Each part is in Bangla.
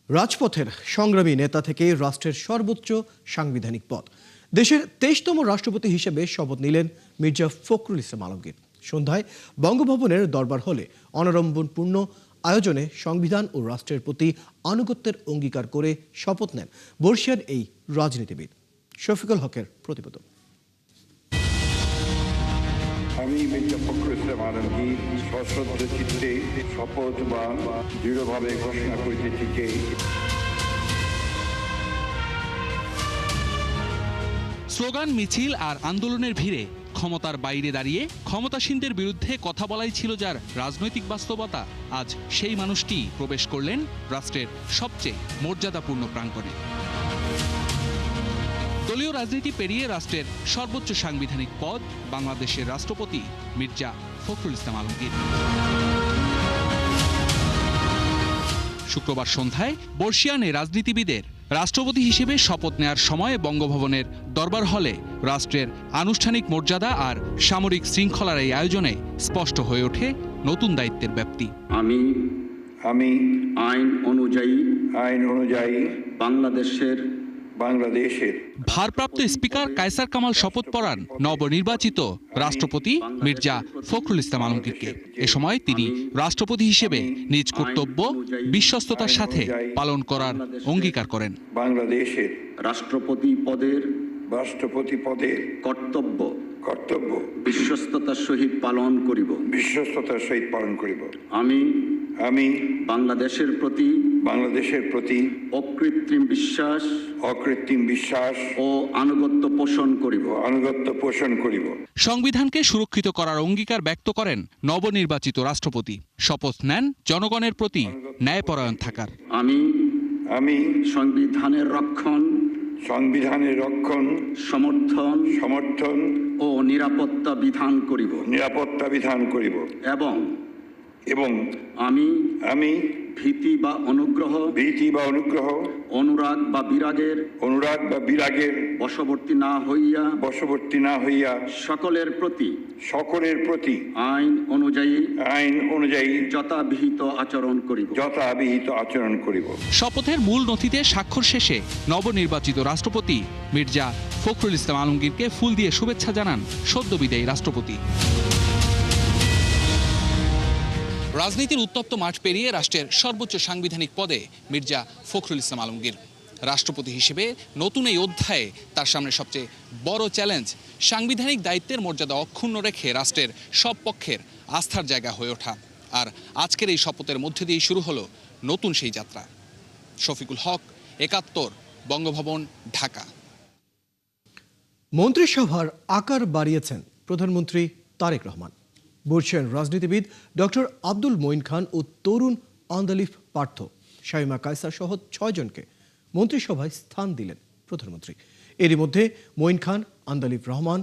রাজপথের সংগ্রামী নেতা থেকে রাষ্ট্রের সর্বোচ্চ সাংবিধানিক পদ। দেশের ২৩তম রাষ্ট্রপতি হিসেবে শপথ নিলেন মির্জা ফখরুল ইসলাম আলমগীর। সন্ধ্যায় বঙ্গভবনের দরবার হলে অনাড়ম্বরপূর্ণ আয়োজনে সংবিধান ও রাষ্ট্রের প্রতি আনুগত্যের অঙ্গীকার করে শপথ নেন বর্ষিয়ার এই রাজনীতিবিদ। শফিকুল হকের প্রতিবেদন। আমি মির্জা ফখরুল ইসলাম আলমগীর সশ্রদ্ধ চিত্তে শপথ বা দৃঢ়ভাবে ঘোষণা করিতেছি যে স্লোগান, মিছিল আর আন্দোলনের ভিড়ে ক্ষমতার বাইরে দাঁড়িয়ে ক্ষমতাসীনদের বিরুদ্ধে কথা বলাই ছিল যার রাজনৈতিক বাস্তবতা, আজ সেই মানুষটি প্রবেশ করলেন রাষ্ট্রের সবচেয়ে মর্যাদাপূর্ণ প্রাঙ্গণে। দলীয় রাজনীতি পেরিয়ে রাষ্ট্রের সর্বোচ্চ সাংবিধানিক পদ বাংলাদেশের রাষ্ট্রপতি মির্জা ফখরুল ইসলাম আলমগীর। শুক্রবার সন্ধ্যায় বর্ষিয়ানে রাজনীতিবিদের রাষ্ট্রপতি হিসেবে শপথ নেয়ার সময় বঙ্গভবনের দরবার হলে রাষ্ট্রের আনুষ্ঠানিক মর্যাদা আর সামরিক শৃঙ্খলার এই আয়োজনে স্পষ্ট হয়ে ওঠে নতুন দায়িত্বের ব্যাপ্তি। আমি আইন অনুযায়ী বাংলাদেশের ভারপ্রাপ্ত স্পিকার কায়সার কামাল শপথ পড়ান নবনির্বাচিত রাষ্ট্রপতি মির্জা ফখরুল ইসলাম আলমগীরকে। এ সময় তিনি রাষ্ট্রপতি হিসেবে নিজ কর্তব্য বিশ্বস্ততার সাথে পালন করার অঙ্গীকার করেন। বাংলাদেশের রাষ্ট্রপতি পদের কর্তব্য বিশ্বস্ততার সহিত পালন করিব। আমি বাংলাদেশের প্রতি অকৃত্রিম বিশ্বাস ও আনুগত্য পোষণ করিব। সংবিধানকে সুরক্ষিত করার অঙ্গীকার ব্যক্ত করেন নবনির্বাচিত রাষ্ট্রপতি। শপথ নেন জনগণের প্রতি ন্যায়পরায়ণ থাকার। আমি সংবিধানের রক্ষণ সমর্থন ও নিরাপত্তা বিধান করিব এবং আমি ভীতি বা অনুগ্রহ অনুরাগ বা বিরাগের বশবর্তী না হইয়া সকলের প্রতি আইন অনুযায়ী যথাবিহিত আচরণ করিব। শপথের মূল নথিতে স্বাক্ষর শেষে নবনির্বাচিত রাষ্ট্রপতি মির্জা ফখরুল ইসলাম আলমগীরকে ফুল দিয়ে শুভেচ্ছা জানান সদ্যবিদায়ী রাষ্ট্রপতি। রাজনীতির উত্তপ্ত মাঠ পেরিয়ে রাষ্ট্রের সর্বোচ্চ সাংবিধানিক পদে মির্জা ফখরুল ইসলাম আলমগীর। রাষ্ট্রপতি হিসেবে নতুন এই অধ্যায়ে তার সামনে সবচেয়ে বড় চ্যালেঞ্জ সাংবিধানিক দায়িত্বের মর্যাদা অক্ষুণ্ণ রেখে রাষ্ট্রের সব পক্ষের আস্থার জায়গা হয়ে ওঠা। আর আজকের এই শপথের মধ্যে দিয়েই শুরু হলো নতুন সেই যাত্রা। শফিকুল হক, ৭১, বঙ্গভবন, ঢাকা। মন্ত্রিসভার আকার বাড়িয়েছেন প্রধানমন্ত্রী তারেক রহমান। বর্ষিয়ান রাজনীতিবিদ ডক্টর আব্দুল মঈন খান ও তরুণ আন্দালিব পার্থ, শামীমা কায়সার সহ ৬ জনকে মন্ত্রিসভায় স্থান দিলেন প্রধানমন্ত্রী। এরই মধ্যে মঈন খান, আন্দালিব রহমান,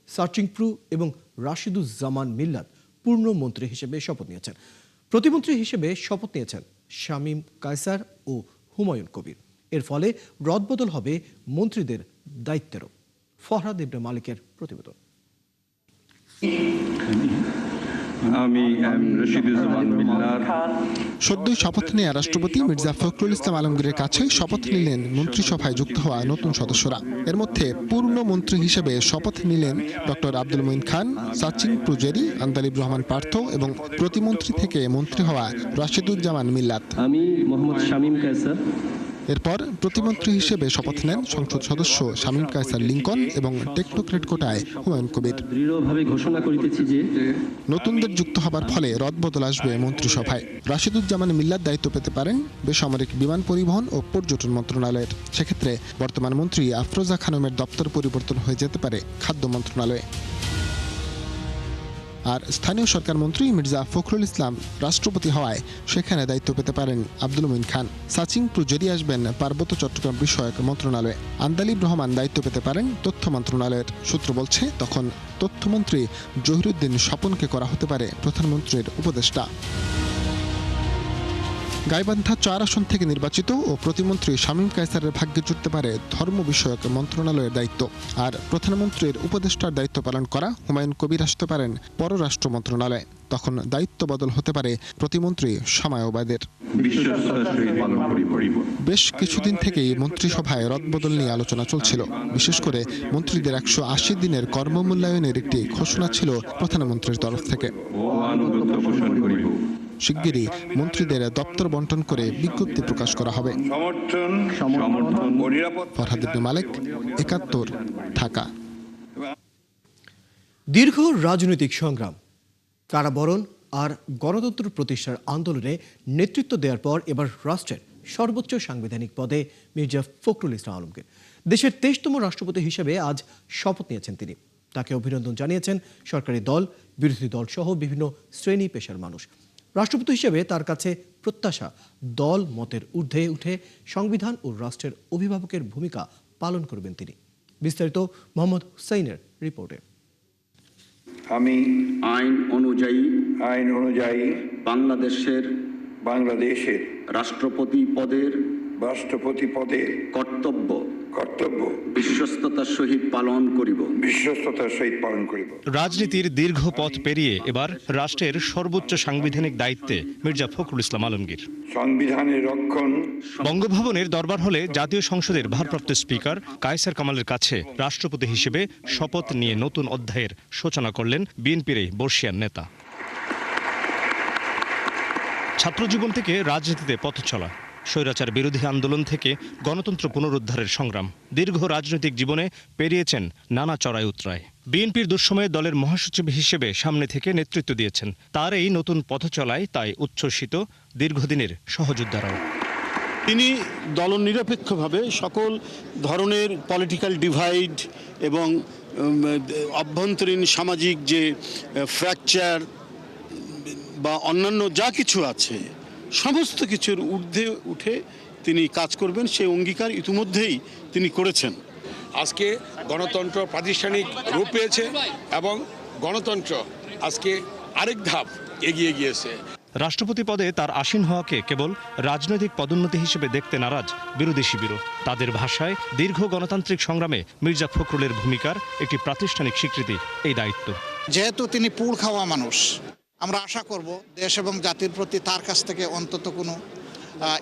সাচিংপ্রু এবং রাশিদুজ্জামান মিল্লাত পূর্ণ মন্ত্রী হিসেবে শপথ নিয়েছেন। প্রতিমন্ত্রী হিসেবে শপথ নিয়েছেন শামীম কায়সার ও হুমায়ুন কবির। এর ফলে রদবদল হবে মন্ত্রীদের দায়িত্বেরও। ফরহাদ ইবনে মালিকের প্রতিবেদন। সদ্যই শপথ নেয়া রাষ্ট্রপতি মির্জা ফখরুল ইসলাম আলমগীরের কাছে শপথ নিলেন মন্ত্রিসভায় যুক্ত হওয়া নতুন সদস্যরা। এর মধ্যে পূর্ণ মন্ত্রী হিসেবে শপথ নিলেন ডক্টর আব্দুল মঈন খান, সাচিং প্রুজেরি, আন্দালিব রহমান পার্থ এবং প্রতিমন্ত্রী থেকে মন্ত্রী হওয়া রাশিদুজ্জামান মিল্লাত। আমি মোহাম্মদ শামীম কায়সার। এরপর প্রতিমন্ত্রী হিসেবে শপথ নেন সংসদ সদস্য শামীম কায়সার লিঙ্কন এবং টেকনোক্রেট কোটায় হুমায়ুন কবির। দৃঢ়ভাবে ঘোষণা করিতেছি যে নতুনদের যুক্ত হবার ফলে রদবদল আসবে মন্ত্রিসভায়। রাশিদুজ্জামান মিল্লাত দায়িত্ব পেতে পারেন বেসামরিক বিমান পরিবহন ও পর্যটন মন্ত্রণালয়ের। সেক্ষেত্রে বর্তমান মন্ত্রী আফরোজা খানমের দপ্তর পরিবর্তন হয়ে যেতে পারে খাদ্য মন্ত্রণালয়ে। আর স্থানীয় সরকার মন্ত্রী মির্জা ফখরুল ইসলাম রাষ্ট্রপতি হওয়ায় সেখানে দায়িত্ব পেতে পারেন আব্দুল মঈন খান। সাচিং প্রুজেরি আসবেন পার্বত্য চট্টগ্রাম বিষয়ক মন্ত্রণালয়ে। আন্দালিব রহমান দায়িত্ব পেতে পারেন তথ্য মন্ত্রণালয়ের। সূত্র বলছে তখন তথ্যমন্ত্রী জহিরুদ্দিন স্বপনকে করা হতে পারে প্রধানমন্ত্রীর উপদেষ্টা। গাইবান্ধা ৪ আসন থেকে নির্বাচিত ও প্রতিমন্ত্রী শামীম কায়সারের ভাগ্যে জুটতে পারে ধর্ম বিষয়ক মন্ত্রণালয়ের দায়িত্ব। আর প্রধানমন্ত্রীর উপদেষ্টার দায়িত্ব পালন করা হুমায়ুন কবির আসতে পারেন পররাষ্ট্র মন্ত্রণালয়ে। তখন দায়িত্ব বদল হতে পারে প্রতিমন্ত্রী শামায় ওবায়দের। বেশ কিছুদিন থেকেই মন্ত্রিসভায় রদবদল নিয়ে আলোচনা চলছিল। বিশেষ করে মন্ত্রীদের ১৮০ দিনের কর্মমূল্যায়নের একটি ঘোষণা ছিল প্রধানমন্ত্রীর তরফ থেকে। শিগগিরই মন্ত্রীদের দপ্তর বন্টন করে বিজ্ঞপ্তি প্রকাশ করা হবে। ফরহাদ ইবনে মালেক, ৭১, ঢাকা। দীর্ঘ রাজনৈতিক সংগ্রাম, কারাবরণ আর গণতন্ত্র প্রতিষ্ঠার আন্দোলনে নেতৃত্ব দেওয়ার পর এবার রাষ্ট্রের সর্বোচ্চ সাংবিধানিক পদে মির্জা ফখরুল ইসলাম আলমগীর দেশের ২৩তম রাষ্ট্রপতি হিসেবে আজ শপথ নিয়েছেন তিনি। তাকে অভিনন্দন জানিয়েছেন সরকারি দল, বিরোধী দল সহ বিভিন্ন শ্রেণী পেশার মানুষ। রাষ্ট্রপতি হিসেবে তার কাছে প্রত্যাশা দল মতের ঊর্ধ্বে উঠে সংবিধান ও রাষ্ট্রের অভিভাবকের ভূমিকা পালন করবেন তিনি। বিস্তারিত মোহাম্মদ হুসাইনের রিপোর্টে। আমি আইন অনুযায়ী বাংলাদেশের রাষ্ট্রপতি পদের কর্তব্য বিশ্বস্ততার সহিত পালন করিব। রাজনীতির দীর্ঘ পথ পেরিয়ে এবার রাষ্ট্রের সর্বোচ্চ সাংবিধানিক দায়িত্বে মির্জা ফখরুল ইসলাম আলমগীর। সংবিধানের রক্ষণ। বঙ্গভবনের দরবার হলে জাতীয় সংসদের ভারপ্রাপ্ত স্পিকার কায়সার কামালের কাছে রাষ্ট্রপতি হিসেবে শপথ নিয়ে নতুন অধ্যায়ের সূচনা করলেন বিএনপির এই বর্ষিয়ান নেতা। ছাত্রজীবন থেকে রাজনীতিতে পথ চলা, স্বৈরাচার বিরোধী আন্দোলন থেকে গণতন্ত্র পুনরুদ্ধারের সংগ্রাম, দীর্ঘ রাজনৈতিক জীবনে পেরিয়েছেন নানা চড়াই উতরাই। বিএনপির দুঃসময়ে দলের মহাসচিব হিসেবে সামনে থেকে নেতৃত্ব দিয়েছেন। তার এই নতুন পথ চলায় তাই উচ্ছ্বসিত দীর্ঘদিনের সহযোদ্ধারাও। তিনি দলনিরপেক্ষভাবে সকল ধরনের পলিটিক্যাল ডিভাইড এবং অভ্যন্তরীণ সামাজিক যে ফ্র্যাকচার বা অন্যান্য যা কিছু আছে সমস্ত কিছুর ঊর্ধ্বে উঠে তিনি কাজ করবেন, সেই অঙ্গীকার ইতিমধ্যেই তিনি করেছেন। আজকে গণতন্ত্র প্রাতিষ্ঠানিক রূপ পেয়েছে এবং গণতন্ত্র আজকে আরেক ধাপ এগিয়ে গিয়েছে। রাষ্ট্রপতি পদে তার আসীন হওয়াকে কেবল রাজনৈতিক পদোন্নতি হিসেবে দেখতে নারাজ বিরোধী শিবিরও। তাদের ভাষায় দীর্ঘ গণতান্ত্রিক সংগ্রামে মির্জা ফখরুলের ভূমিকার একটি প্রাতিষ্ঠানিক স্বীকৃতি এই দায়িত্ব। যেহেতু তিনি পুড় খাওয়া মানুষ, আমরা আশা করব দেশ এবং জাতির প্রতি তার কাছ থেকে অন্তত কোনো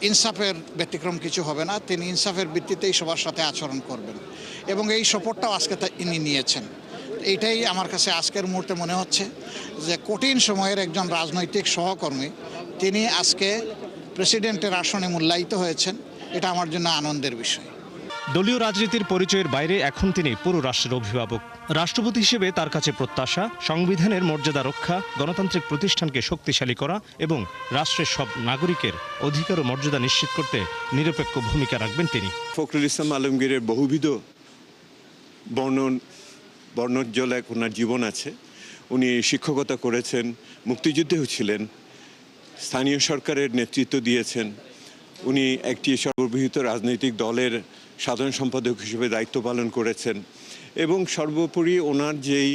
ইনসাফের ব্যতিক্রম কিছু হবে না। তিনি ইনসাফের ভিত্তিতেই সবার সাথে আচরণ করবেন এবং এই শপথটাও আজকে ইনি নিয়েছেন। এইটাই আমার কাছে আজকের মুহূর্তে মনে হচ্ছে যে কঠিন সময়ের একজন রাজনৈতিক সহকর্মী তিনি আজকে প্রেসিডেন্টের আসনে মূল্যায়িত হয়েছেন। এটা আমার জন্য আনন্দের বিষয়। দলীয় রাজনীতির পরিচয়ের বাইরে এখন তিনি পুরো রাষ্ট্রের অভিভাবক। রাষ্ট্রপতি হিসেবে তার কাছে প্রত্যাশা সংবিধানের মর্যাদা রক্ষা, গণতান্ত্রিক প্রতিষ্ঠানকে শক্তিশালী করা এবং রাষ্ট্রের সব নাগরিকের অধিকার ও মর্যাদা নিশ্চিত করতে নিরপেক্ষ ভূমিকা রাখবেন তিনি। ফখরুল ইসলাম আলমগীরের বহুবিধ বর্ণোজ্জ্বল এক ওনার জীবন আছে। উনি শিক্ষকতা করেছেন, মুক্তিযুদ্ধেও ছিলেন, স্থানীয় সরকারের নেতৃত্ব দিয়েছেন। উনি একটি সর্ববৃহৎ রাজনৈতিক দলের সাধারণ সম্পাদক হিসেবে দায়িত্ব পালন করেছেন এবং সর্বোপরি ওনার যেই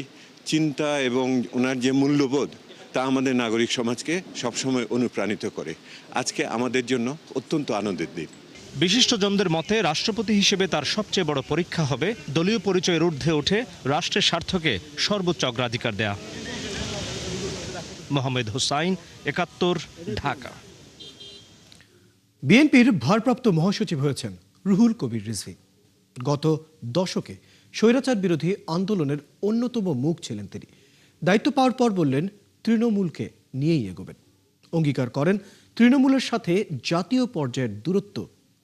চিন্তা এবং ওনার যে মূল্যবোধ তা আমাদের নাগরিক সমাজকে সবসময় অনুপ্রাণিত করে। আজকে আমাদের জন্য অত্যন্ত আনন্দের দিন। বিশিষ্টজনদের মতে রাষ্ট্রপতি হিসেবে তার সবচেয়ে বড় পরীক্ষা হবে দলীয় পরিচয়ের ঊর্ধ্বে উঠে রাষ্ট্রের স্বার্থকে সর্বোচ্চ অগ্রাধিকার দেয়া। মোহাম্মদ হুসাইন, ৭১, ঢাকা। বিএনপির ভারপ্রাপ্ত মহাসচিব হয়েছেন রুহুল কবির রিজভী। গত দশকে স্বৈরাচার বিরোধী আন্দোলনের অন্যতম মুখ ছিলেন তিনি। দায়িত্ব পাওয়ার পর বললেন তৃণমূলকে নিয়েই এগোবেন। অঙ্গীকার করেন তৃণমূলের সাথে জাতীয় পর্যায়ের দূরত্ব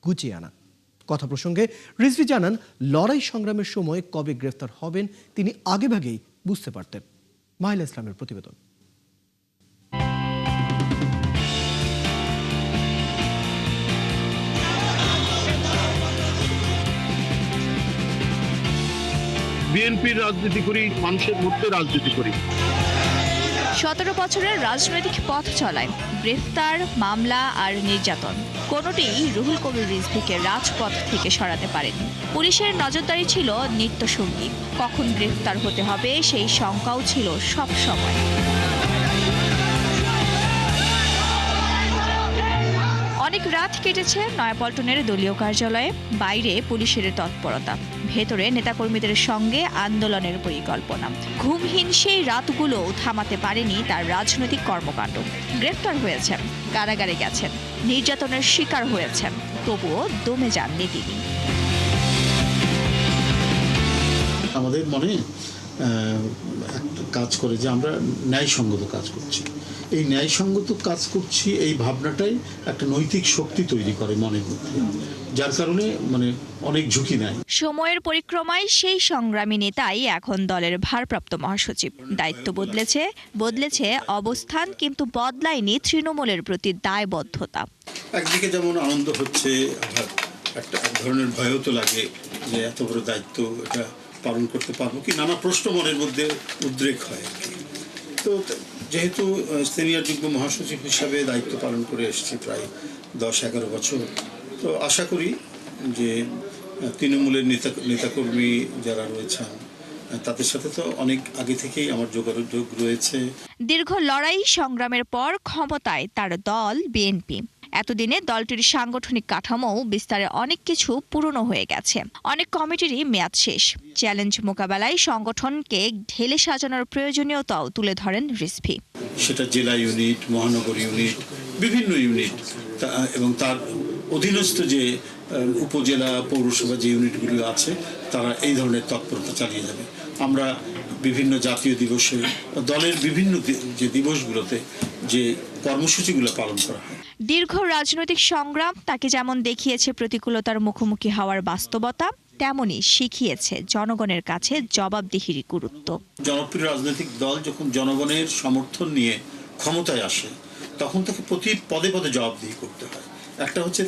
গুছিয়ে আনা। কথা প্রসঙ্গে রিজভী জানান লড়াই সংগ্রামের সময় কবে গ্রেফতার হবেন তিনি আগেভাগেই বুঝতে পারতেন। মাহিলা ইসলামের প্রতিবেদন। বিএনপির রাজনীতি করি, মানুষের মধ্যে রাজনীতি করি। ১৭ বছরের রাজনৈতিক পথ চলায় গ্রেফতার, মামলা আর নির্যাতন কোনোটিই রুহুল কবির রিজভীকে রাজপথ থেকে সরাতে পারেনি। পুলিশের নজরদারি ছিল নিত্যসঙ্গী। কখন গ্রেফতার হতে হবে সেই শঙ্কাও ছিল সব সময়। অনেক রাত কেটেছে নয়াপল্টনের দলীয় কার্যালয়ে, বাইরে পুলিশের তৎপরতা, ভেতরে নেতাকর্মীদের সঙ্গে আন্দোলনের পরিকল্পনা। ঘুমহীন সেই রাতগুলো থামাতে পারেনি তার রাজনৈতিক কর্মকাণ্ড। গ্রেফতার হয়েছেন, কারাগারে গেছেন, নির্যাতনের শিকার হয়েছেন, তবুও দমে যাননি তিনি। আমাদের মনে একটা কাজ করে যে আমরা ন্যায়সঙ্গত কাজ করছি, এই ন্যায়সঙ্গত কাজ করছি এই ভাবনাটাই একটা নৈতিক শক্তি তৈরি করে মনের মধ্যে, যার কারণে অনেক ঝুঁকি নেয়। সময়ের পরিক্রমায় সেই সংগ্রামী নেতাই এখন দলের ভারপ্রাপ্ত মহাসচিব। দায়িত্ব বদলেছে অবস্থান, কিন্তু বদলায়নি তৃণমূলের প্রতি দায়বদ্ধতা। একদিকে যেমন আনন্দ হচ্ছে, আবার একটা এক ধরনের ভয়ও তো লাগে যে এত বড় দায়িত্ব এটা পালন করতে পারবো কি, নানা প্রশ্ন মনের মধ্যে উদ্রেক হয় আর কি। তো যেহেতু সিনিয়র যুগ্ম মহাসচিব হিসাবে দায়িত্ব পালন করে এসেছি প্রায় 10-11 বছর, তো আশা করি যে তৃণমূলের নেতাকর্মী যারা রয়েছেন তাদের সাথে তো অনেক আগে থেকেই আমার যোগাযোগ রয়েছে। দীর্ঘ লড়াই সংগ্রামের পর ক্ষমতায় তার দল বিএনপি। এতদিনে দলটির সাংগঠনিক কাঠামো বিস্তারে অনেক কিছু পুরনো হয়ে গেছে, অনেক কমিটিরই মেয়াদ শেষ। চ্যালেঞ্জ মোকাবেলায় সংগঠনকে ঢেলে সাজানোর প্রয়োজনীয়তাও তুলে ধরেন রিজভী। সেটা জেলা ইউনিট, মহানগর ইউনিট, বিভিন্ন ইউনিট এবং তার অধীনস্থ যে উপজেলা পৌরসভা যে ইউনিটগুলো আছে তারা এই ধরনের তৎপরতা চালিয়ে যাবে। আমরা বিভিন্ন জাতীয় দিবসে দলের বিভিন্ন যে দিবসগুলোতে যে কর্মসূচিগুলো পালন করা হয়। দীর্ঘ রাজনৈতিক সংগ্রাম তাকে যেমন দেখিয়েছে প্রতিকূলতার মুখোমুখি হওয়ার বাস্তবতা, তেমনি শিখিয়েছে জনগণের কাছে জবাবদিহির গুরুত্ব। জনপ্রিয় রাজনৈতিক দল যখন জনগণের সমর্থন নিয়ে ক্ষমতায় আসে তখন তাকে প্রতি পদে পদে জবাবদিহি করতে হয়। একটা হচ্ছে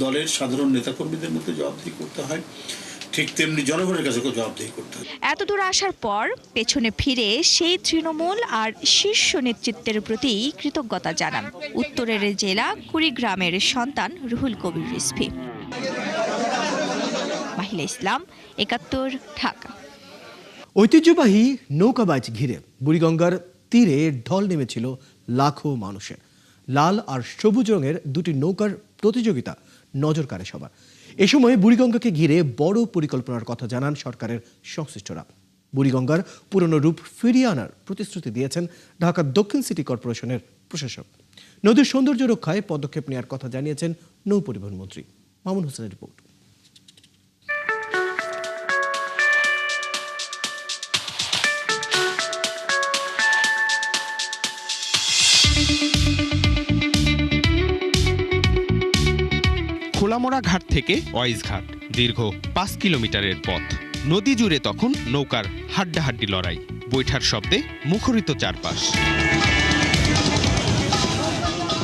দলের সাধারণ নেতাকর্মীদের মধ্যে জবাবদিহি করতে হয়, ঠিক তেমনি জনগণের কাছে জবাবদিহি করতে হয়। এতদূর আসার পর পেছনে ফিরে সেই তৃণমূল আর শীর্ষ নেতৃত্বের প্রতি কৃতজ্ঞতা জানান উত্তরের জেলা কুড়িগ্রামের সন্তান রুহুল কবির রিজভী। মাহিলা ইসলাম, 71, ঢাকা। ঐতিহ্যবাহী নৌকাবাইচ ঘিরে বুড়িগঙ্গার তীরে ঢল নেমেছিল লাখো মানুষের। লাল আর সবুজ রঙের দুটি নৌকার প্রতিযোগিতা নজর কাড়ে সবার। এ সময় বুড়িগঙ্গাকে ঘিরে বড় পরিকল্পনার কথা জানান সরকারের সংশ্লিষ্টরা। বুড়িগঙ্গার পুরনো রূপ ফিরিয়ে আনার প্রতিশ্রুতি দিয়েছেন ঢাকা দক্ষিণ সিটি কর্পোরেশনের প্রশাসক। নদীর সৌন্দর্য রক্ষায় পদক্ষেপ নেওয়ার কথা জানিয়েছেন নৌ পরিবহন মন্ত্রী। মামুন হোসেনের রিপোর্ট। খোলামোড়া ঘাট থেকে ওয়াইজ ঘাট দীর্ঘ 5 কিলোমিটারের পথ। নদী জুড়ে তখন নৌকার হাড্ডাহাড্ডি লড়াই, বৈঠার শব্দে মুখরিত চারপাশ।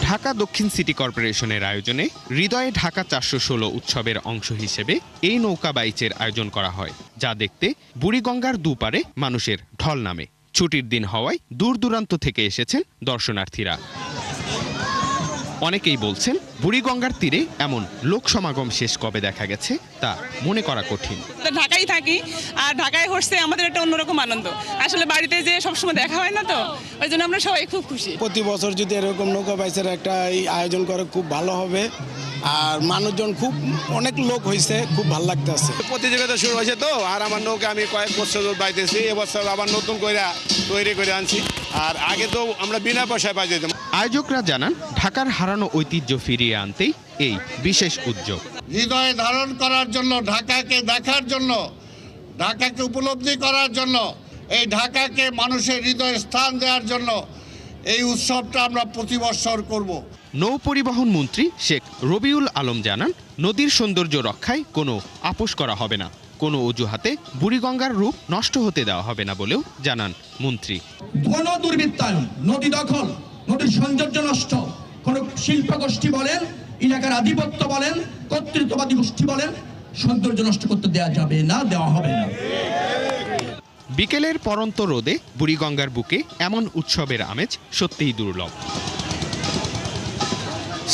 ঢাকা দক্ষিণ সিটি কর্পোরেশনের আয়োজনে হৃদয়ে ঢাকা 416 উৎসবের অংশ হিসেবে এই নৌকা বাইচের আয়োজন করা হয়, যা দেখতে বুড়িগঙ্গার দুপারে মানুষের ঢল নামে। ছুটির দিন হওয়ায় দূর দূরান্ত থেকে এসেছেন দর্শনার্থীরা। অনেকেই বলছেন বুড়িগঙ্গার তীরে এমন লোক সমাগম শেষ কবে দেখা গেছে তা মনে করা কঠিন। ঢাকায় থাকি, আর ঢাকায় হচ্ছে আমাদের একটা অন্যরকম আনন্দ। আসলে বাড়িতে যে সবসময় দেখা হয় না, তো ওই জন্য আমরা সবাই খুব খুশি। প্রতি বছর যদি এরকম নৌকা বাইচের একটা আয়োজন করে খুব ভালো হবে, আর মানুষজন খুব অনেক লোক হয়েছে, খুব ভালো লাগতেছে। প্রতিযোগিতা শুরু হয়েছে তো, আর আমার নৌকা আমি কয়েক বছর বাইতেছি, এবছর আবার নতুন করে তৈরি করে আনছি, আর আগে তো আমরা বিনা পয়সায় পাই যেতাম। আয়োজকরা জানান ঢাকার হারানো ঐতিহ্য ফিরিয়ে আনতেই এই বিশেষ উদ্যোগ। হৃদয়ে ধারণ করার জন্য, ঢাকাকে দেখার জন্য, ঢাকাকে উপলব্ধি করার জন্য, এই ঢাকাকে মানুষের হৃদয়ে স্থান দেওয়ার জন্য এই উৎসবটা আমরা প্রতি বছর করব। নৌ পরিবহন মন্ত্রী শেখ রবিউল আলম জানান, নদীর সৌন্দর্য রক্ষায় কোনো আপোষ করা হবে না, কোনো অজুহাতে বুড়িগঙ্গার রূপ নষ্ট হতে দেওয়া হবে না বলেও জানান মন্ত্রী। কোনো দুর্বৃত্তায়ন, নদী দখল, নদীর সৌন্দর্য নষ্ট, কোনো শিল্প গোষ্ঠী বলেন, এলাকার আধিপত্য বলেন, কর্তৃত্ববাদী গোষ্ঠী বলেন, সৌন্দর্য নষ্ট করতে দেওয়া যাবে না, দেওয়া হবে না। বিকেলের পরন্ত রোদে বুড়িগঙ্গার বুকে এমন উৎসবের আমেজ সত্যিই দুর্লভ।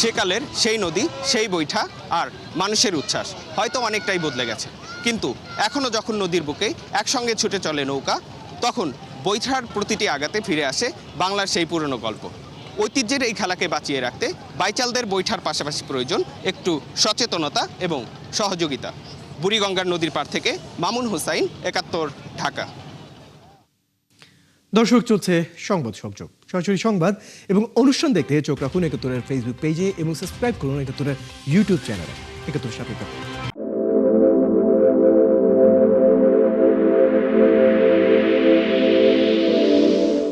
সেকালের সেই নদী, সেই বৈঠা আর মানুষের উচ্ছ্বাস হয়তো অনেকটাই বদলে গেছে, কিন্তু এখনও যখন নদীর বুকে একসঙ্গে ছুটে চলে নৌকা, তখন বৈঠার প্রতিটি আঘাতে ফিরে আসে বাংলার সেই পুরনো গল্প। ঐতিহ্যের এই খেলাকে বাঁচিয়ে রাখতে বাইচালদের বৈঠার পাশাপাশি প্রয়োজন একটু সচেতনতা এবং সহযোগিতা। বুড়িগঙ্গার নদীর পাড় থেকে মামুন হুসাইন, ৭১, ঢাকা। দর্শক, চলছে সংবাদ সংযোগ, সরাসরি সংবাদ এবং অনুষ্ঠান দেখতে চোখ রাখুন ৭১-এর ফেসবুক পেজে এবং সাবস্ক্রাইব করুন ৭১-এর ইউটিউব চ্যানেলে। ৭১-এর সাথে থাকুন।